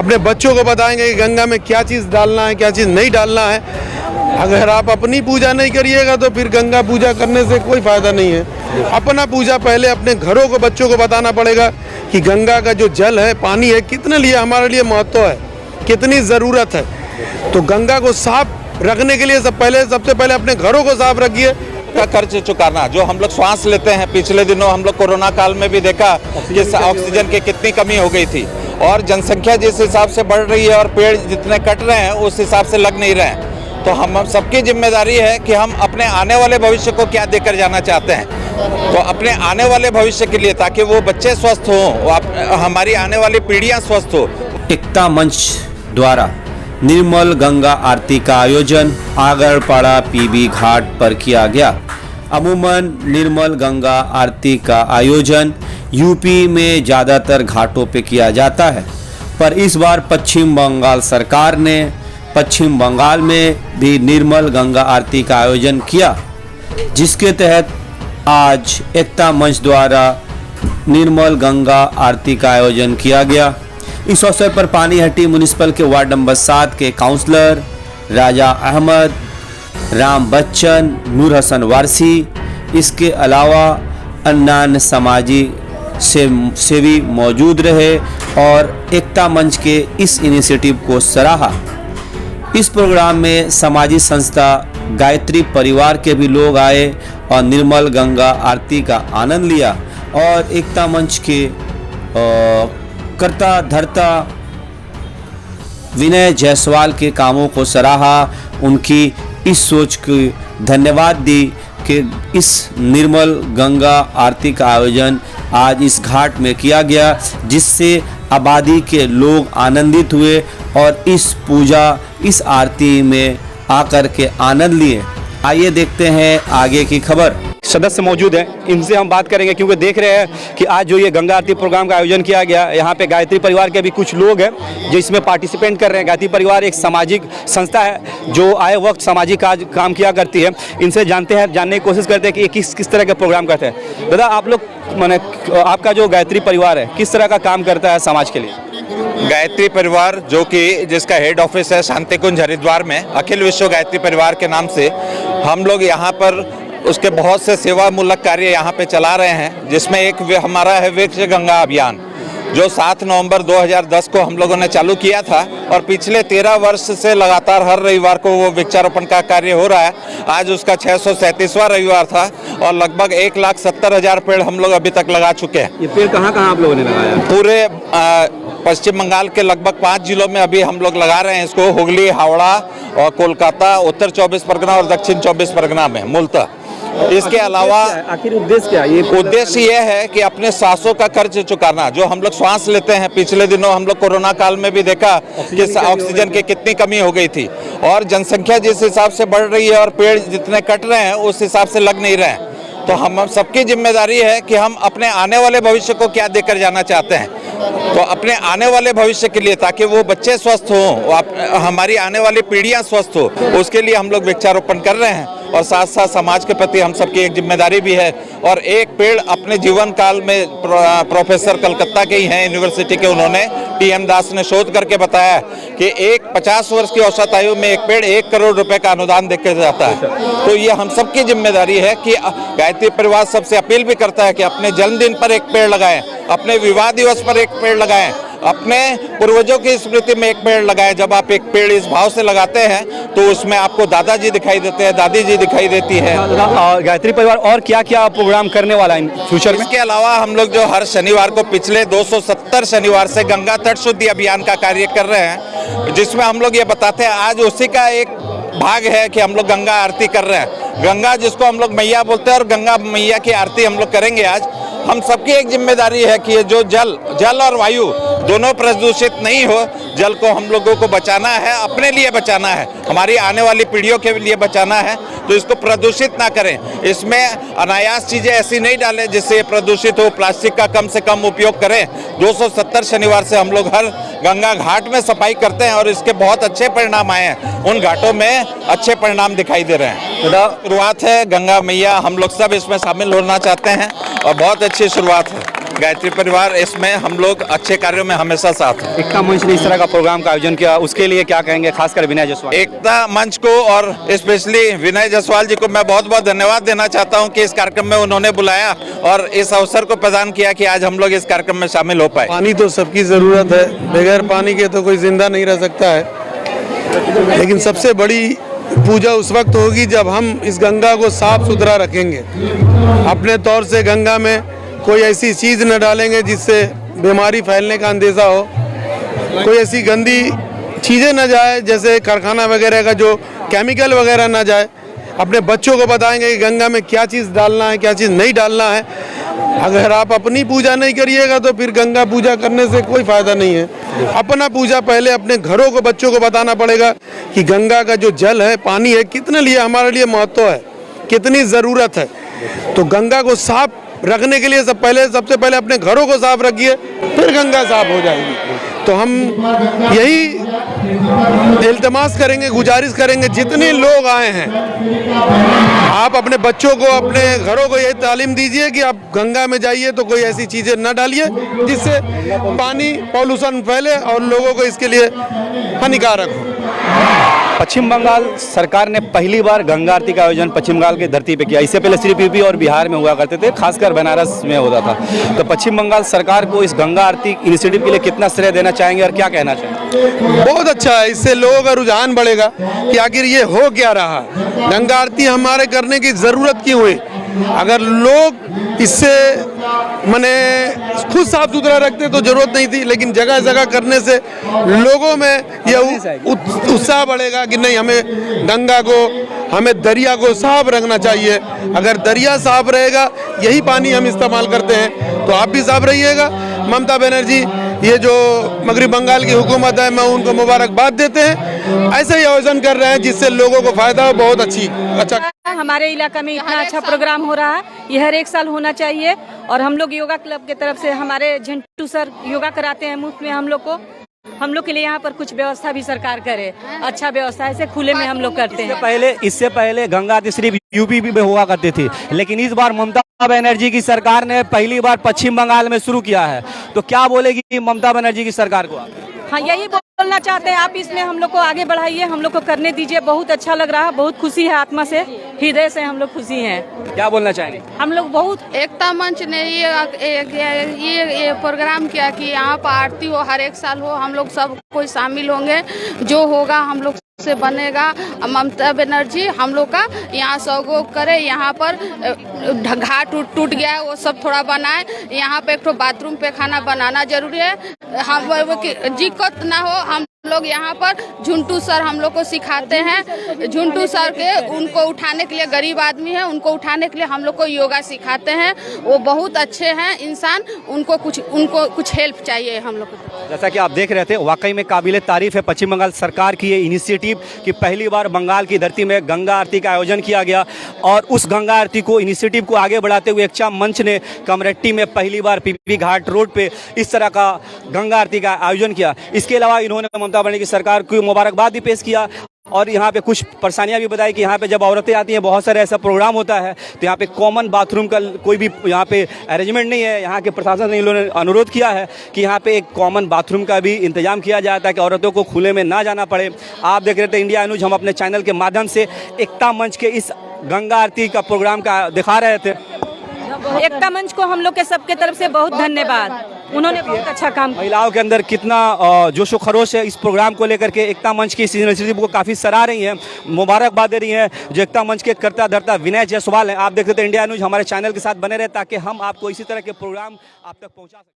अपने बच्चों को बताएंगे कि गंगा में क्या चीज़ डालना है, क्या चीज़ नहीं डालना है। अगर आप अपनी पूजा नहीं करिएगा तो फिर गंगा पूजा करने से कोई फायदा नहीं है। अपना पूजा पहले अपने घरों को, बच्चों को बताना पड़ेगा कि गंगा का जो जल है, पानी है, कितने लिए हमारे लिए महत्व है, कितनी ज़रूरत है। तो गंगा को साफ रखने के लिए सबसे पहले अपने घरों को साफ रखिए। का कर्ज चुकाना, जो हम लोग श्वास लेते हैं, पिछले दिनों हम लोग कोरोना काल में भी देखा कि ऑक्सीजन की कितनी कमी हो गई थी, और जनसंख्या जिस हिसाब से बढ़ रही है और पेड़ जितने कट रहे हैं उस हिसाब से लग नहीं रहे हैं। तो हम सबकी जिम्मेदारी है कि हम अपने आने वाले भविष्य को क्या देकर जाना चाहते हैं। तो अपने आने वाले भविष्य के लिए, ताकि वो बच्चे स्वस्थ हों, हमारी आने वाली पीढ़ियां स्वस्थ हो। एकता मंच द्वारा निर्मल गंगा आरती का आयोजन आगरपाड़ा पीबी घाट पर किया गया। अमूमन निर्मल गंगा आरती का आयोजन यूपी में ज़्यादातर घाटों पे किया जाता है, पर इस बार पश्चिम बंगाल सरकार ने पश्चिम बंगाल में भी निर्मल गंगा आरती का आयोजन किया, जिसके तहत आज एकता मंच द्वारा निर्मल गंगा आरती का आयोजन किया गया। इस अवसर पर पानीहट्टी म्युनिसिपल के वार्ड नंबर 7 के काउंसलर राजा अहमद, राम बच्चन, नूर हसन वारसी, इसके अलावा अन्य समाजी सेवी मौजूद रहे और एकता मंच के इस इनिशिएटिव को सराहा। इस प्रोग्राम में समाजी संस्था गायत्री परिवार के भी लोग आए और निर्मल गंगा आरती का आनंद लिया और एकता मंच के करता धरता विनय जायसवाल के कामों को सराहा, उनकी इस सोच को धन्यवाद दी कि इस निर्मल गंगा आरती का आयोजन आज इस घाट में किया गया, जिससे आबादी के लोग आनंदित हुए और इस पूजा, इस आरती में आकर के आनंद लिए। आइए देखते हैं आगे की खबर। सदस्य मौजूद हैं, इनसे हम बात करेंगे, क्योंकि देख रहे हैं कि आज जो ये गंगा आरती प्रोग्राम का आयोजन किया गया, यहाँ पे गायत्री परिवार के भी कुछ लोग हैं जो इसमें पार्टिसिपेट कर रहे हैं। गायत्री परिवार एक सामाजिक संस्था है जो आए वक्त सामाजिक काम किया करती है। इनसे जानने की कोशिश करते हैं कि ये किस तरह के प्रोग्राम करते हैं। दादा, आप लोग आपका जो गायत्री परिवार है किस तरह का काम करता है समाज के लिए? गायत्री परिवार, जो कि जिसका हेड ऑफिस है शांति कुंज हरिद्वार में, अखिल विश्व गायत्री परिवार के नाम से हम लोग यहाँ पर उसके बहुत से सेवामूलक कार्य यहाँ पे चला रहे हैं, जिसमें एक हमारा है वृक्ष गंगा अभियान, जो 7 नवंबर 2010 को हम लोगों ने चालू किया था और पिछले 13 वर्ष से लगातार हर रविवार को वो वृक्षारोपण का कार्य हो रहा है। आज उसका 637वां रविवार था और लगभग 1,70,000 पेड़ हम लोग अभी तक लगा चुके हैं। ये पेड़ कहाँ आप लोगों ने लगाया? पूरे पश्चिम बंगाल के लगभग 5 जिलों में अभी हम लोग लगा रहे हैं इसको। हुगली, हावड़ा और कोलकाता, उत्तर 24 परगना और दक्षिण 24 परगना में मूलतः। इसके अलावा आखिर उद्देश्य क्या है? उद्देश्य ये है कि अपने सांसों का कर्ज चुकाना, जो हम लोग श्वास लेते हैं। पिछले दिनों हम लोग कोरोना काल में भी देखा कि ऑक्सीजन की कितनी कमी हो गई थी, और जनसंख्या जिस हिसाब से बढ़ रही है और पेड़ जितने कट रहे हैं उस हिसाब से लग नहीं रहे हैं। तो हम सबकी जिम्मेदारी है कि हम अपने आने वाले भविष्य को क्या देकर जाना चाहते हैं। तो अपने आने वाले भविष्य के लिए, ताकि वो बच्चे स्वस्थ हों, हमारी आने वाली पीढ़ियां स्वस्थ हो, उसके लिए हम लोग वृक्षारोपण कर रहे हैं। और साथ साथ समाज के प्रति हम सबकी एक जिम्मेदारी भी है। और एक पेड़ अपने जीवन काल में प्रोफेसर कलकत्ता के ही हैं यूनिवर्सिटी के, उन्होंने टी.एम. दास ने शोध करके बताया कि एक 50 वर्ष की औसत आयु में एक पेड़ 1 करोड़ रुपए का अनुदान देकर जाता है। तो ये हम सबकी जिम्मेदारी है कि गायत्री परिवार सबसे अपील भी करता है कि अपने जन्मदिन पर एक पेड़ लगाएं, अपने विवाह दिवस पर एक पेड़ लगाएं, अपने पूर्वजों की स्मृति में एक पेड़ लगाएं। जब आप एक पेड़ इस भाव से लगाते हैं तो उसमें आपको दादाजी दिखाई देते हैं, दादी जी दिखाई देती है। गायत्री परिवार और क्या क्या प्रोग्राम करने वाला है फ्यूचर में? इसके अलावा हम लोग जो हर शनिवार को पिछले 270 शनिवार से गंगा तट शुद्धि अभियान का कार्य कर रहे हैं, जिसमें हम लोग ये बताते हैं, आज उसी का एक भाग है कि हम लोग गंगा आरती कर रहे हैं। गंगा जिसको हम लोग मैया बोलते हैं, और गंगा मैया की आरती हम लोग करेंगे आज। हम सबकी एक जिम्मेदारी है कि ये जो जल और वायु दोनों प्रदूषित नहीं हो। जल को हम लोगों को बचाना है, अपने लिए बचाना है, हमारी आने वाली पीढ़ियों के लिए बचाना है। तो इसको प्रदूषित ना करें, इसमें अनायास चीज़ें ऐसी नहीं डालें जिससे ये प्रदूषित हो। प्लास्टिक का कम से कम उपयोग करें। 270 शनिवार से हम लोग हर गंगा घाट में सफाई करते हैं और इसके बहुत अच्छे परिणाम आए हैं। उन घाटों में अच्छे परिणाम दिखाई दे रहे हैं। शुरुआत है, गंगा मैया हम लोग सब इसमें शामिल होना चाहते हैं और बहुत अच्छी शुरुआत है। गायत्री परिवार इसमें हम लोग अच्छे कार्यों में हमेशा साथ हैं। एकता मंच ने इस तरह का प्रोग्राम का आयोजन किया, उसके लिए क्या कहेंगे, खासकर विनय जायसवाल? एकता मंच को और स्पेशली विनय जायसवाल जी को मैं बहुत बहुत धन्यवाद देना चाहता हूं कि इस कार्यक्रम में उन्होंने बुलाया और इस अवसर को प्रदान किया कि आज हम लोग इस कार्यक्रम में शामिल हो पाए। पानी तो सबकी ज़रूरत है, बगैर पानी के तो कोई जिंदा नहीं रह सकता है। लेकिन सबसे बड़ी पूजा उस वक्त होगी जब हम इस गंगा को साफ सुथरा रखेंगे। अपने तौर से गंगा में कोई ऐसी चीज़ न डालेंगे जिससे बीमारी फैलने का अंदेशा हो, कोई ऐसी गंदी चीज़ें न जाए जैसे कारखाना वगैरह का जो केमिकल वगैरह ना जाए। अपने बच्चों को बताएंगे कि गंगा में क्या चीज़ डालना है, क्या चीज़ नहीं डालना है। अगर आप अपनी पूजा नहीं करिएगा तो फिर गंगा पूजा करने से कोई फ़ायदा नहीं है। अपना पूजा पहले अपने घरों को, बच्चों को बताना पड़ेगा कि गंगा का जो जल है, पानी है, कितने लिए हमारे लिए महत्व है, कितनी ज़रूरत है। तो गंगा को साफ रखने के लिए सबसे पहले अपने घरों को साफ रखिए, फिर गंगा साफ हो जाएगी। तो हम यही इल्तिमास करेंगे, गुजारिश करेंगे, जितने लोग आए हैं आप अपने बच्चों को, अपने घरों को यही तालीम दीजिए कि आप गंगा में जाइए तो कोई ऐसी चीज़ें न डालिए जिससे पानी पॉल्यूशन फैले और लोगों को इसके लिए हानिकारक हो। पश्चिम बंगाल सरकार ने पहली बार गंगा आरती का आयोजन पश्चिम बंगाल की धरती पे किया। इससे पहले सिर्फ यूपी और बिहार में हुआ करते थे, खासकर बनारस में होता था। तो पश्चिम बंगाल सरकार को इस गंगा आरती इनिशिएटिव के लिए कितना श्रेय देना चाहेंगे और क्या कहना चाहेंगे? बहुत अच्छा है, इससे लोगों का रुझान बढ़ेगा कि आखिर ये हो क्या रहा, गंगा आरती हमारे करने की ज़रूरत क्यों हुई। अगर लोग इससे मने खुद साफ सुथरा रखते तो जरूरत नहीं थी, लेकिन जगह जगह करने से लोगों में यह उत्साह बढ़ेगा कि नहीं, हमें गंगा को, हमें दरिया को साफ रखना चाहिए। अगर दरिया साफ रहेगा, यही पानी हम इस्तेमाल करते हैं, तो आप भी साफ रहिएगा। ममता बनर्जी ये जो मगरबी बंगाल की हुकूमत है, मैं उनको मुबारकबाद देते हैं। ऐसे ही आयोजन कर रहे हैं जिससे लोगों को फायदा हो। बहुत अच्छा हमारे इलाका में इतना अच्छा प्रोग्राम हो रहा है, ये हर एक साल होना चाहिए। और हम लोग योगा क्लब के तरफ से हमारे झंटू सर योगा कराते हैं मुफ्त में हम लोग के लिए। यहाँ पर कुछ व्यवस्था भी सरकार करे, अच्छा व्यवस्था, ऐसे खुले में हम लोग करते हैं। इससे पहले गंगा आरती सिर्फ यूपी में हुआ करती थी, लेकिन इस बार ममता बनर्जी की सरकार ने पहली बार पश्चिम बंगाल में शुरू किया है। तो क्या बोलेगी ममता बनर्जी की सरकार को? हाँ, यही बोलना चाहते हैं, आप इसमें हम लोग को आगे बढ़ाइए, हम लोग को करने दीजिए। बहुत अच्छा लग रहा है, बहुत खुशी है, आत्मा से, हृदय से हम लोग खुशी हैं। क्या बोलना चाहेंगे? हम लोग बहुत एकता मंच ने ये प्रोग्राम किया कि यहाँ पर आरती हो, हर एक साल हो, हम लोग सब कोई शामिल होंगे, जो होगा हम लोग से बनेगा। ममता बनर्जी हम लोग का यहाँ सहयोग करे, यहाँ पर घाट टूट गया है वो सब थोड़ा बनाए, यहाँ पे एक तो बाथरूम पे खाना बनाना जरूरी है, हम दिक्कत ना हो। हम लोग यहाँ पर झुंटू सर हम लोग को सिखाते हैं, झुंटू सर के उनको उठाने के लिए, गरीब आदमी है उनको उठाने के लिए हम लोग को योगा सिखाते हैं। वो बहुत अच्छे हैं इंसान, उनको कुछ हेल्प चाहिए हम लोग को। जैसा कि आप देख रहे थे, वाकई में काबिले तारीफ है पश्चिम बंगाल सरकार की ये इनिशिएटिव कि पहली बार बंगाल की धरती में गंगा आरती का आयोजन किया गया। और उस गंगा आरती को, इनिशिएटिव को आगे बढ़ाते हुए एकता मंच ने कमरेट्टी में पहली बार पीपी घाट रोड पे इस तरह का गंगा आरती का आयोजन किया। इसके अलावा इन्होंने ममता बनर्जी की सरकार को मुबारकबाद भी पेश किया और यहाँ पे कुछ परेशानियाँ भी बताई कि यहाँ पे जब औरतें आती हैं, बहुत सारे ऐसा प्रोग्राम होता है तो यहाँ पे कॉमन बाथरूम का कोई भी यहाँ पे अरेंजमेंट नहीं है। यहाँ के प्रशासन ने इन लोगों ने अनुरोध किया है कि यहाँ पे एक कॉमन बाथरूम का भी इंतजाम किया जाए ताकि औरतों को खुले में ना जाना पड़े। आप देख रहे थे इंडिया न्यूज, हम अपने चैनल के माध्यम से एकता मंच के इस गंगा आरती का प्रोग्राम का दिखा रहे थे। एकता मंच को हम लोग के सबके तरफ से बहुत धन्यवाद, उन्होंने बहुत अच्छा काम किया। महिलाओं के अंदर कितना जोशो खरोश है इस प्रोग्राम को लेकर के। एकता मंच की इस इनिशिएटिव को काफ़ी सराह रही हैं, मुबारकबाद दे रही हैं जो एकता मंच के करता धरता विनय जायसवाल हैं। आप देखते थे इंडिया न्यूज, हमारे चैनल के साथ बने रहे ताकि हम आपको इसी तरह के प्रोग्राम आप तक पहुंचा सकें।